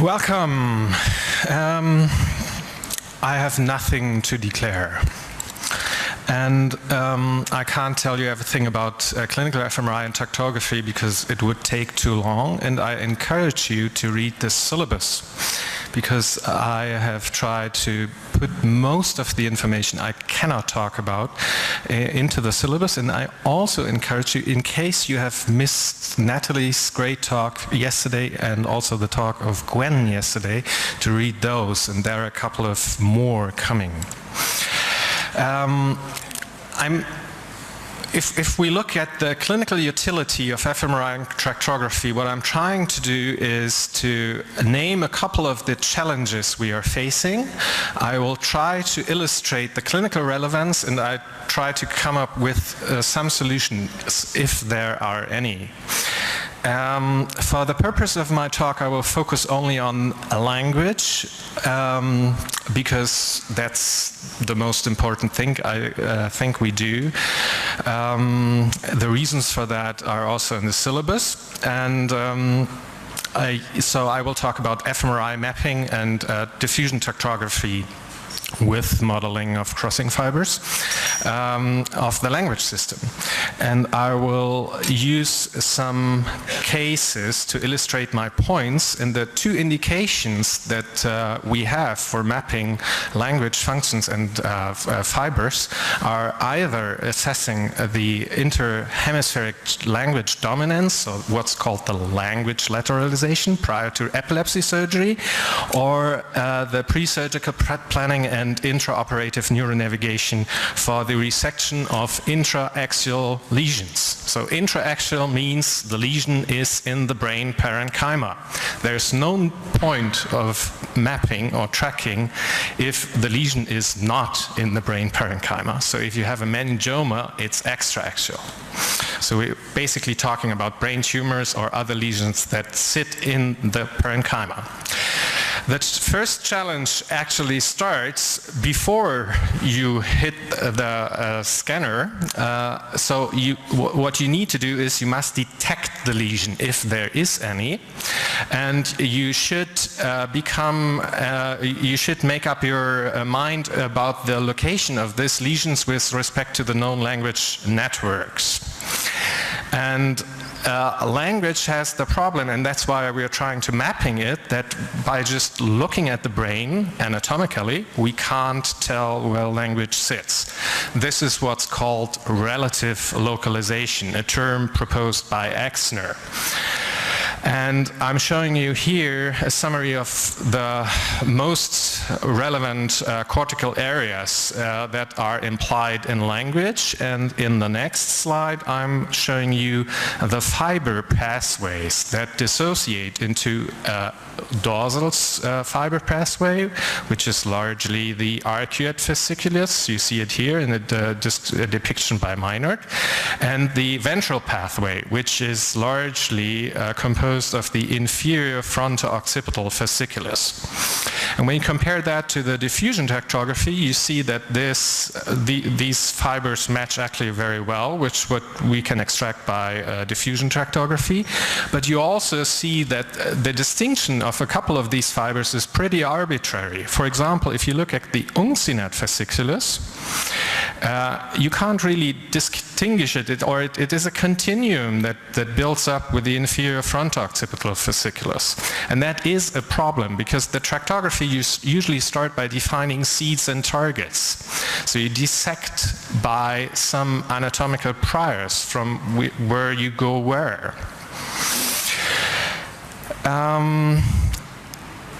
Welcome. I have nothing to declare. And I can't tell you everything about clinical fMRI and tractography because it would take too long, and I encourage you to read the syllabus because I have tried to put most of the information I cannot talk about into the syllabus, and I also encourage you, in case you have missed Natalie's great talk yesterday and also the talk of Gwen yesterday, to read those, and there are a couple of more coming. If we look at the clinical utility of fMRI and tractography, what I'm trying to do is to name a couple of the challenges we are facing. I will try to illustrate the clinical relevance, and I try to come up with some solutions if there are any. For the purpose of my talk, I will focus only on language because that's the most important thing I think we do. The reasons for that are also in the syllabus, and so I will talk about fMRI mapping and diffusion tractography with modeling of crossing fibers of the language system. And I will use some cases to illustrate my points, and the two indications that we have for mapping language functions and fibers are either assessing the interhemispheric language dominance, or what's called the language lateralization prior to epilepsy surgery, or the pre-surgical planning and intraoperative neuronavigation for the resection of intraaxial lesions. So intraaxial means the lesion is in the brain parenchyma. There's no point of mapping or tracking if the lesion is not in the brain parenchyma. So if you have a meningioma, it's extraaxial. So we're basically talking about brain tumors or other lesions that sit in the parenchyma. The first challenge actually starts before you hit the scanner. So what you need to do is you must detect the lesion if there is any, and you should you should make up your mind about the location of these lesions with respect to the known language networks. And language has the problem, and that's why we are trying to mapping it, that by just looking at the brain anatomically, we can't tell where language sits. This is what's called relative localization, a term proposed by Exner. And I'm showing you here a summary of the most relevant cortical areas that are implied in language. And in the next slide, I'm showing you the fiber pathways that dissociate into dorsal fiber pathway, which is largely the arcuate fasciculus. You see it here in just a depiction by Meinert. And the ventral pathway, which is largely composed of the inferior fronto-occipital fasciculus. And when you compare that to the diffusion tractography, you see that these fibers match actually very well, which what we can extract by diffusion tractography. But you also see that the distinction of a couple of these fibers is pretty arbitrary. For example, if you look at the uncinate fasciculus, you can't really distinguish it, or it is a continuum that builds up with the inferior fronto-occipital fasciculus. And that is a problem, because the tractography usually start by defining seeds and targets. So you dissect by some anatomical priors from where you go where.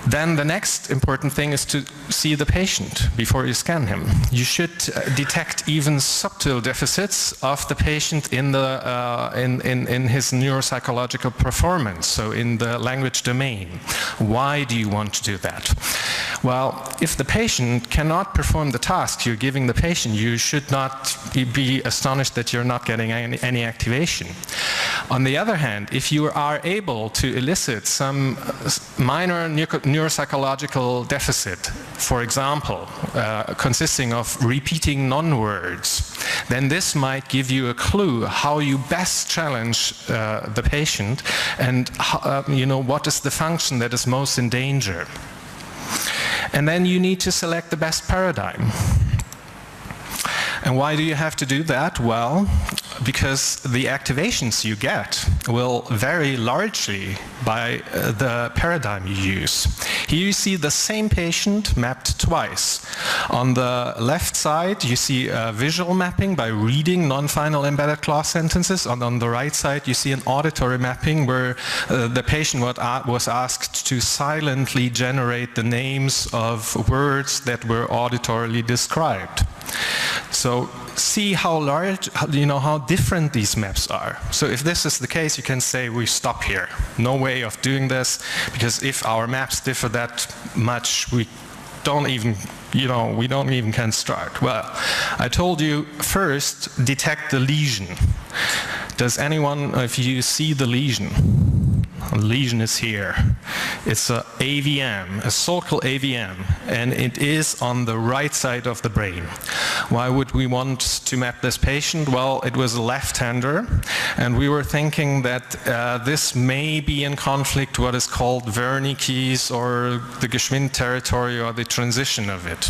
Then the next important thing is to see the patient before you scan him. You should detect even subtle deficits of the patient in his neuropsychological performance, so in the language domain. Why do you want to do that? Well, if the patient cannot perform the task you're giving the patient, you should not be astonished that you're not getting any activation. On the other hand, if you are able to elicit some minor neuropsychological deficit, for example, consisting of repeating non-words, then this might give you a clue how you best challenge the patient and what is the function that is most in danger. And then you need to select the best paradigm. And why do you have to do that? Well, because the activations you get will vary largely by the paradigm you use. Here you see the same patient mapped twice. On the left side, you see a visual mapping by reading non-final embedded clause sentences, and on the right side, you see an auditory mapping where the patient was asked to silently generate the names of words that were auditorily described. So see how large, how different these maps are. So if this is the case, you can say we stop here. No way of doing this, because if our maps differ that much, we don't even can start. Well, I told you first, detect the lesion. Does anyone, if you see the lesion? The lesion is here. It's a AVM, a sulcal AVM, and it is on the right side of the brain. Why would we want to map this patient? Well, it was a left-hander, and we were thinking that this may be in conflict what is called Wernicke's or the Geschwind territory or the transition of it.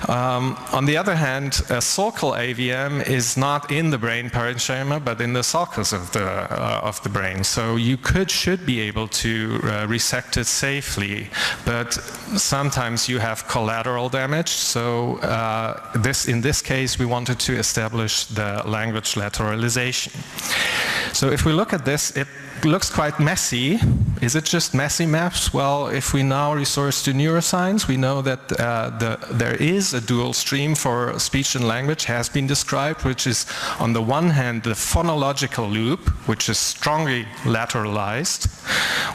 On the other hand, a sulcal AVM is not in the brain parenchyma, but in the sulcus of the brain. So you should be able to resect it safely, but sometimes you have collateral damage. So in this case, we wanted to establish the language lateralization. So if we look at this, it looks quite messy. Is it just messy maps? Well, if we now resource to neuroscience, we know that there is a dual stream for speech and language has been described, which is on the one hand the phonological loop, which is strongly lateralized,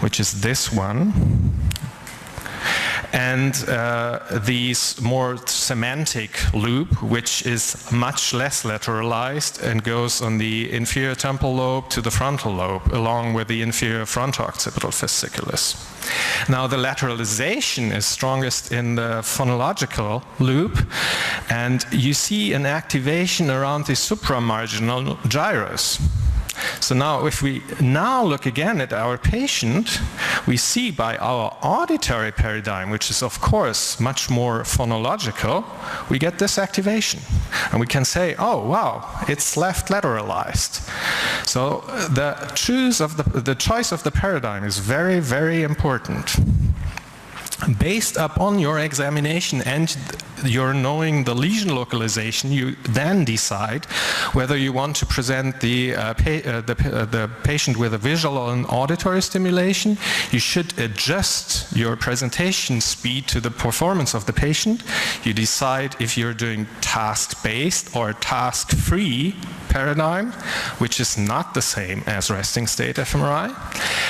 which is this one. And these more semantic loop, which is much less lateralized and goes on the inferior temporal lobe to the frontal lobe, along with the inferior fronto-occipital fasciculus. Now, the lateralization is strongest in the phonological loop, and you see an activation around the supramarginal gyrus. So now, if we now look again at our patient, we see by our auditory paradigm, which is of course much more phonological, we get this activation. And we can say, oh wow, it's left lateralized. So the choice of the paradigm is very, very important. Based upon your examination and your knowing the lesion localization, you then decide whether you want to present the patient with a visual and auditory stimulation. You should adjust your presentation speed to the performance of the patient. You decide if you're doing task-based or task-free paradigm, which is not the same as resting state fMRI.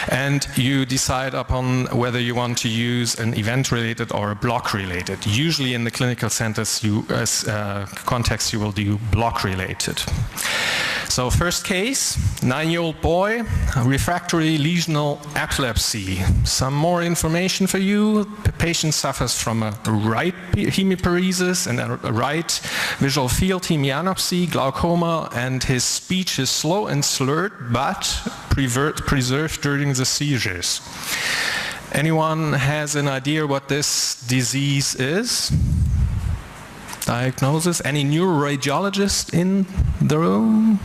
And you decide upon whether you want to use an event-related or a block-related. Usually in the clinical centers context, you will do block-related. So first case, 9-year-old boy, refractory lesional epilepsy. Some more information for you. The patient suffers from a right hemiparesis and a right visual field hemianopsy, glaucoma, and his speech is slow and slurred, but preserved during the seizures. Anyone has an idea what this disease is? Diagnosis? Any neuroradiologist in the room?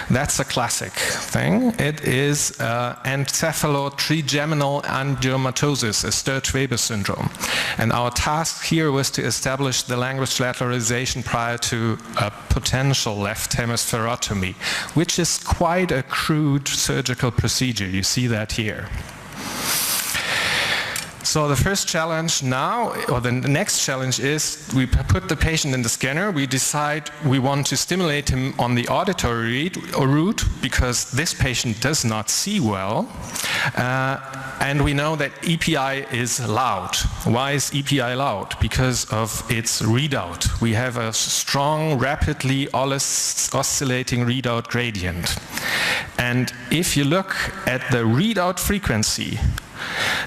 That's a classic thing. It is encephalotrigeminal angiomatosis, a Sturge-Weber syndrome. And our task here was to establish the language lateralization prior to a potential left hemispherotomy, which is quite a crude surgical procedure. You see that here. So the first challenge now, or the next challenge is, we put the patient in the scanner, we decide we want to stimulate him on the auditory route because this patient does not see well, and we know that EPI is loud. Why is EPI loud? Because of its readout. We have a strong, rapidly oscillating readout gradient. And if you look at the readout frequency,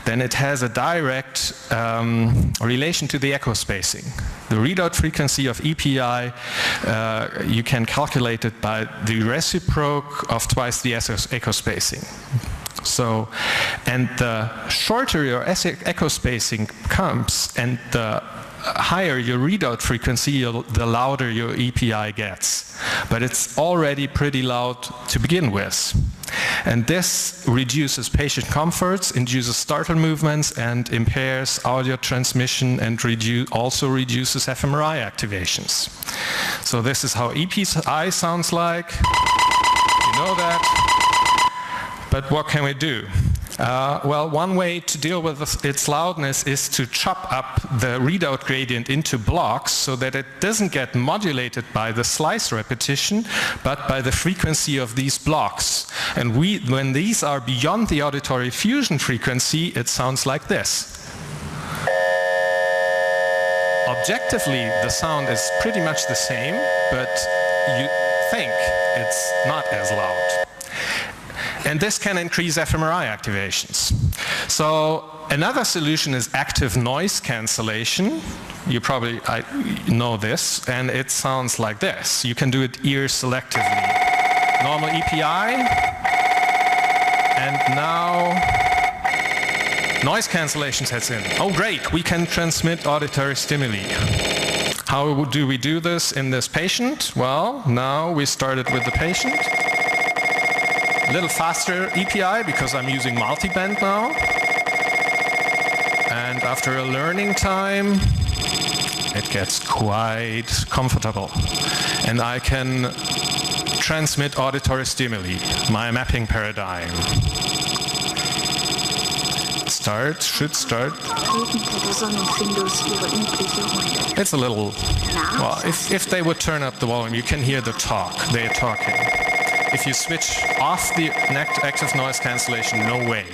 then it has a direct relation to the echo spacing. The readout frequency of EPI, you can calculate it by the reciproc of twice the echo spacing. So, and the shorter your echo spacing comes, and the higher your readout frequency, the louder your EPI gets. But it's already pretty loud to begin with. And this reduces patient comforts, induces startle movements, and impairs audio transmission, and also reduces fMRI activations. So this is how EPI sounds like. You know that. But what can we do? Well, one way to deal with its loudness is to chop up the readout gradient into blocks so that it doesn't get modulated by the slice repetition, but by the frequency of these blocks. And when these are beyond the auditory fusion frequency, it sounds like this. Objectively, the sound is pretty much the same, but you think it's not as loud. And this can increase fMRI activations. So another solution is active noise cancellation. You probably know this, and it sounds like this. You can do it ear selectively. Normal EPI, and now noise cancellation sets in. Oh great, we can transmit auditory stimuli. How do we do this in this patient? Well, now we started with the patient. A little faster EPI because I'm using multiband now. And after a learning time, it gets quite comfortable. And I can transmit auditory stimuli, my mapping paradigm. Should start. It's a little, well, if they would turn up the volume, you can hear the talk, they're talking. If you switch off the active noise cancellation, no way.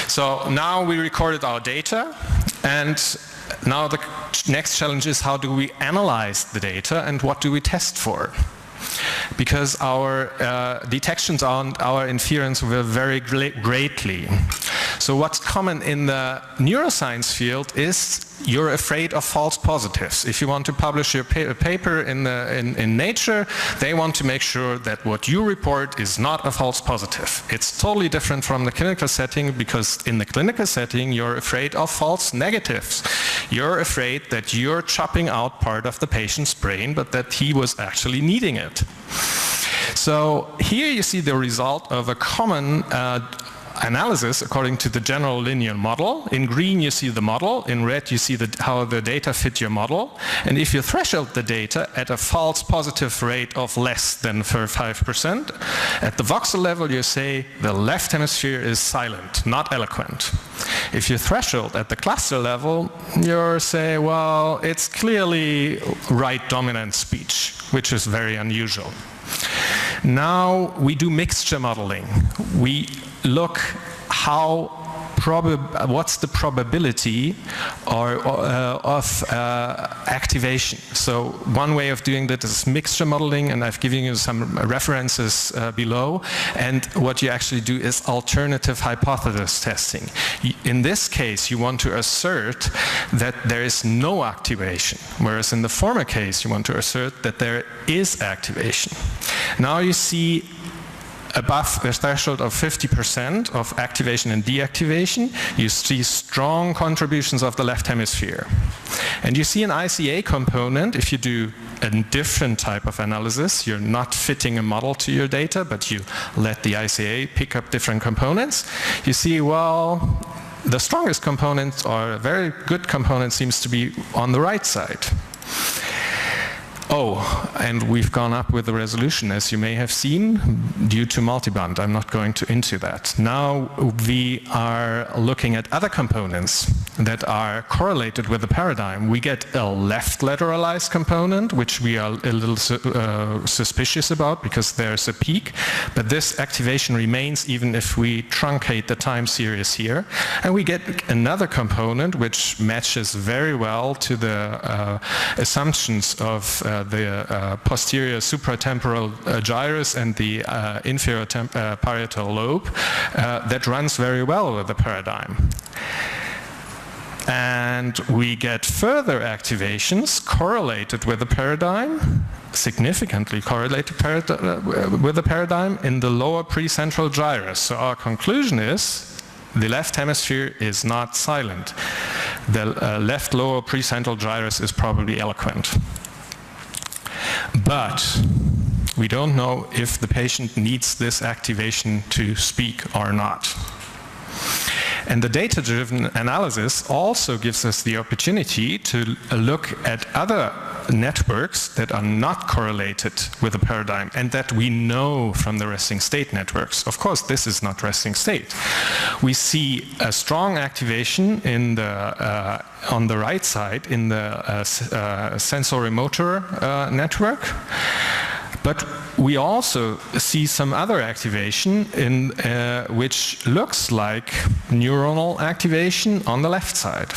So now we recorded our data, and now the next challenge is how do we analyze the data and what do we test for? Because our detections on our inference will vary greatly. So what's common in the neuroscience field is you're afraid of false positives. If you want to publish your paper in Nature, they want to make sure that what you report is not a false positive. It's totally different from the clinical setting, because in the clinical setting you're afraid of false negatives. You're afraid that you're chopping out part of the patient's brain, but that he was actually needing it. So here you see the result of a common analysis according to the general linear model. In green you see the model, in red you see how the data fit your model, and if you threshold the data at a false positive rate of less than 5%, at the voxel level you say the left hemisphere is silent, not eloquent. If you threshold at the cluster level, you say, well, it's clearly right dominant speech, which is very unusual. Now we do mixture modeling. We look what's the probability of activation. So one way of doing that is mixture modeling, and I've given you some references below. And what you actually do is alternative hypothesis testing. In this case, you want to assert that there is no activation, whereas in the former case, you want to assert that there is activation. Now you see above the threshold of 50% of activation and deactivation, you see strong contributions of the left hemisphere. And you see an ICA component. If you do a different type of analysis, you're not fitting a model to your data, but you let the ICA pick up different components. You see, well, the strongest component, or a very good component, seems to be on the right side. Oh, and we've gone up with the resolution, as you may have seen, due to multiband. I'm not going into that. Now we are looking at other components that are correlated with the paradigm. We get a left lateralized component, which we are a little suspicious about because there's a peak, but this activation remains even if we truncate the time series here. And we get another component which matches very well to the assumptions of the posterior supratemporal gyrus and the inferior parietal lobe that runs very well with the paradigm. And we get further activations correlated with the paradigm, significantly correlated with the paradigm in the lower precentral gyrus. So our conclusion is the left hemisphere is not silent. The left lower precentral gyrus is probably eloquent. But we don't know if the patient needs this activation to speak or not. And the data-driven analysis also gives us the opportunity to look at other networks that are not correlated with the paradigm and that we know from the resting state networks. Of course, this is not resting state. We see a strong activation in the, on the right side in the sensorimotor network. But we also see some other activation in, which looks like neuronal activation on the left side.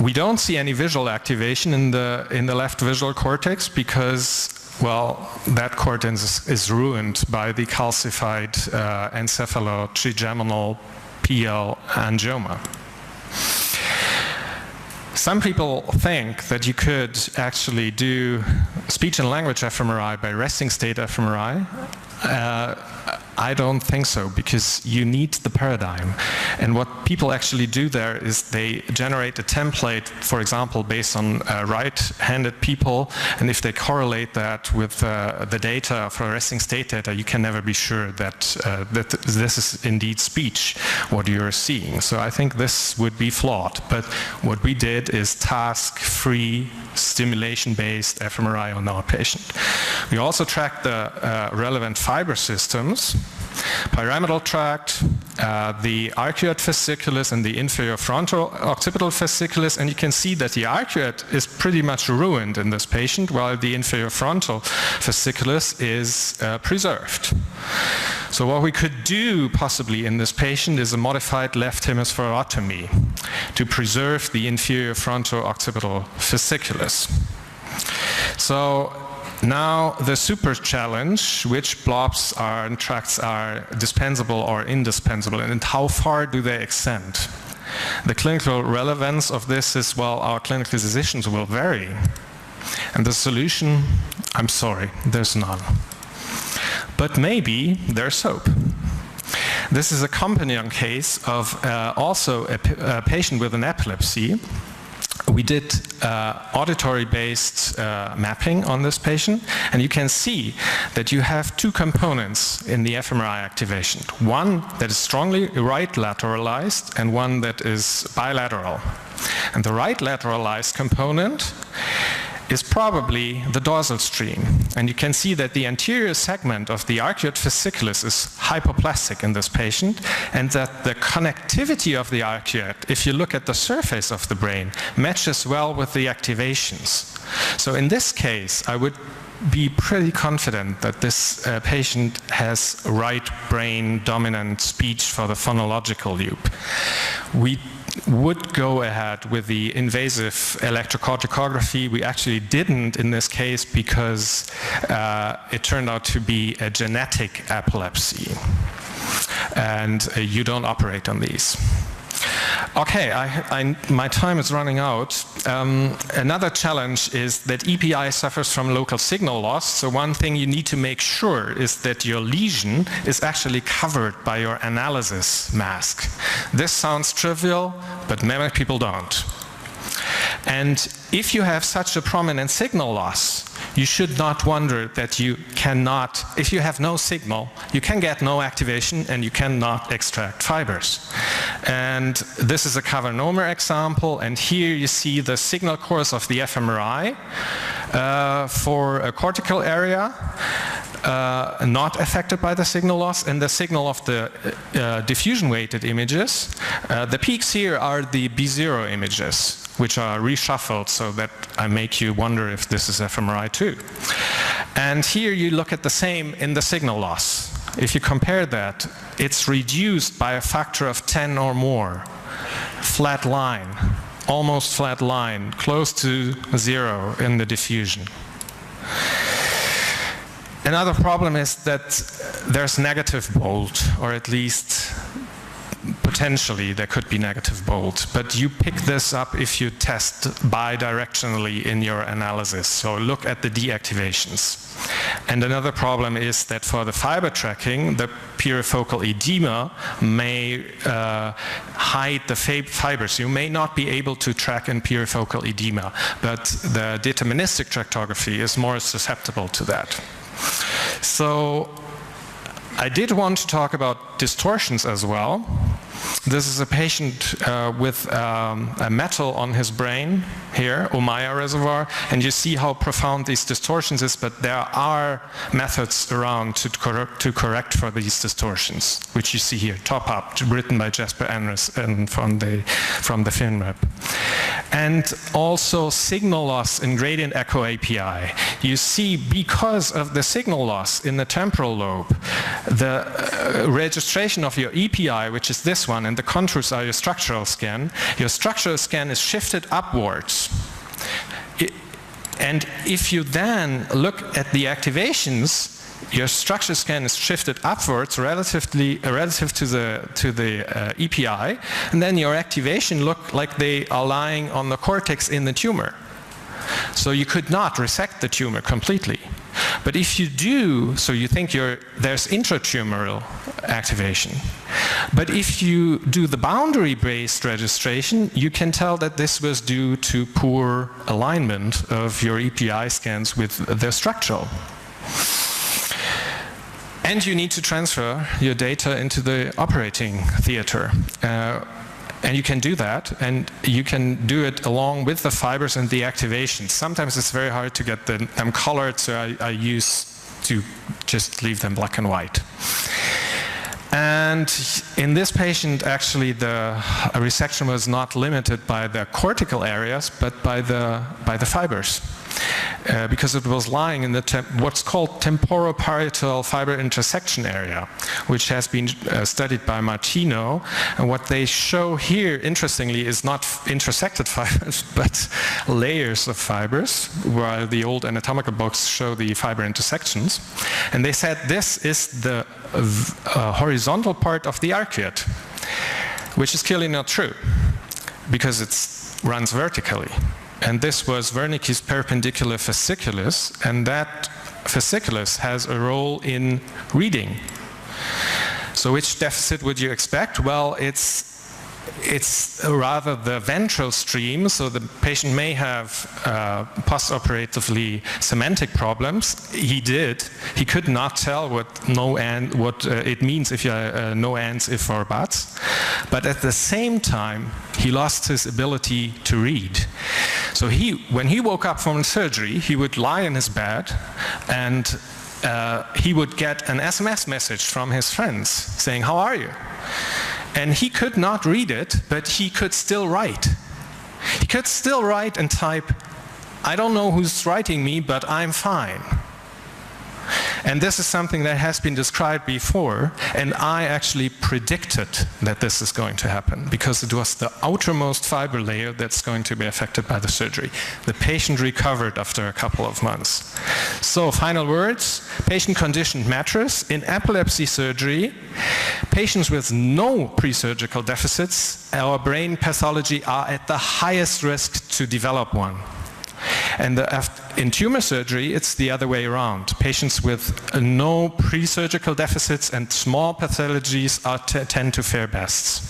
We don't see any visual activation in the left visual cortex because, well, that cortex is ruined by the calcified encephalo-trigeminal PL angioma. Some people think that you could actually do speech and language fMRI by resting state fMRI. I don't think so, because you need the paradigm. And what people actually do there is they generate a template, for example, based on right-handed people, and if they correlate that with the data for resting state data, you can never be sure that, that this is indeed speech, what you're seeing. So I think this would be flawed. But what we did is task-free, stimulation-based fMRI on our patient. We also tracked the relevant fiber systems, pyramidal tract, the arcuate fasciculus and the inferior frontal occipital fasciculus, and you can see that the arcuate is pretty much ruined in this patient, while the inferior frontal fasciculus is preserved. So what we could do possibly in this patient is a modified left hemispherotomy to preserve the inferior frontal occipital fasciculus. So now the super challenge, which blobs and tracts are dispensable or indispensable, and how far do they extend? The clinical relevance of this is, well, our clinical decisions will vary. And the solution, I'm sorry, there's none. But maybe there's hope. This is a companion case of also a patient with an epilepsy. We did auditory-based mapping on this patient, and you can see that you have two components in the fMRI activation. One that is strongly right lateralized and one that is bilateral. And the right lateralized component is probably the dorsal stream. And you can see that the anterior segment of the arcuate fasciculus is hypoplastic in this patient, and that the connectivity of the arcuate, if you look at the surface of the brain, matches well with the activations. So in this case, I would be pretty confident that this patient has right brain dominant speech for the phonological loop. We would go ahead with the invasive electrocorticography. We actually didn't in this case because it turned out to be a genetic epilepsy, and you don't operate on these. Okay, my time is running out. Another challenge is that EPI suffers from local signal loss. So one thing you need to make sure is that your lesion is actually covered by your analysis mask. This sounds trivial, but many people don't. And if you have such a prominent signal loss, you should not wonder that you cannot, if you have no signal, you can get no activation and you cannot extract fibers. And this is a Cavernomer example, and here you see the signal course of the fMRI for a cortical area not affected by the signal loss, and the signal of the diffusion-weighted images. The peaks here are the B0 images, which are reshuffled so that I make you wonder if this is fMRI too. And here you look at the same in the signal loss. If you compare that, it's reduced by a factor of 10 or more. Flat line. almost flat line, close to 0 in the diffusion. Another problem is that there's negative bold, or at least potentially there could be negative bold, but you pick this up if you test bidirectionally in your analysis. So look at the deactivations. And another problem is that for the fiber tracking, the perifocal edema may hide the fibers. You may not be able to track in perifocal edema, but the deterministic tractography is more susceptible to that. So I did want to talk about distortions as well. This is a patient with a metal on his brain here, Ommaya reservoir, and you see how profound these distortions is, but there are methods around to correct for these distortions, which you see here, top up, written by Jesper Anres and from the FinRep. And also signal loss in gradient echo API. You see, because of the signal loss in the temporal lobe, the registration of your EPI, which is this one, and the contours are your structural scan is shifted upwards. And if you then look at the activations, your structure scan is shifted upwards relative to the EPI, and then your activation look like they are lying on the cortex in the tumor. So you could not resect the tumor completely. But if you do, so you think there's intratumoral activation. But if you do the boundary-based registration, you can tell that this was due to poor alignment of your EPI scans with the structural. And you need to transfer your data into the operating theater. And you can do that, and you can do it along with the fibers and the activations. Sometimes it's very hard to get them colored, so I use to just leave them black and white. And in this patient, actually, the resection was not limited by the cortical areas, but by the fibers. Because it was lying in the what's called temporoparietal fiber intersection area, which has been studied by Martino. And what they show here, interestingly, is not intersected fibers, but layers of fibers, while the old anatomical books show the fiber intersections. And they said this is the horizontal part of the arcuate, which is clearly not true, because it runs vertically. And this was Wernicke's perpendicular fasciculus, and that fasciculus has a role in reading. So which deficit would you expect? Well, it's rather the ventral stream, so the patient may have postoperatively semantic problems. He could not tell what it means if you no ands, if or buts. But at the same time, he lost his ability to read. So when he woke up from surgery, he would lie in his bed and he would get an SMS message from his friends saying, "How are you?" And he could not read it, but he could still write. He could still write and type, "I don't know who's writing me, but I'm fine." And this is something that has been described before, and I actually predicted that this is going to happen, because it was the outermost fiber layer that's going to be affected by the surgery. The patient recovered after a couple of months. So, final words, patient condition matters. In epilepsy surgery, patients with no pre-surgical deficits, our brain pathology are at the highest risk to develop one. And in tumor surgery, it's the other way around. Patients with no pre-surgical deficits and small pathologies tend to fare best.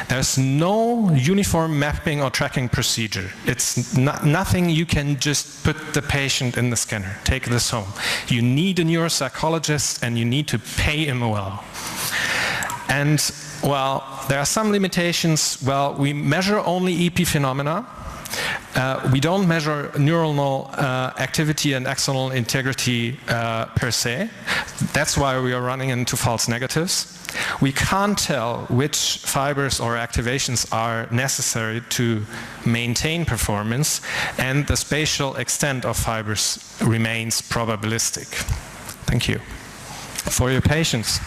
There's no uniform mapping or tracking procedure. It's nothing you can just put the patient in the scanner, take this home. You need a neuropsychologist and you need to pay him well. And, well, there are some limitations. Well, we measure only EP phenomena. We don't measure neuronal activity and axonal integrity per se. That's why we are running into false negatives. We can't tell which fibers or activations are necessary to maintain performance, and the spatial extent of fibers remains probabilistic. Thank you for your patience.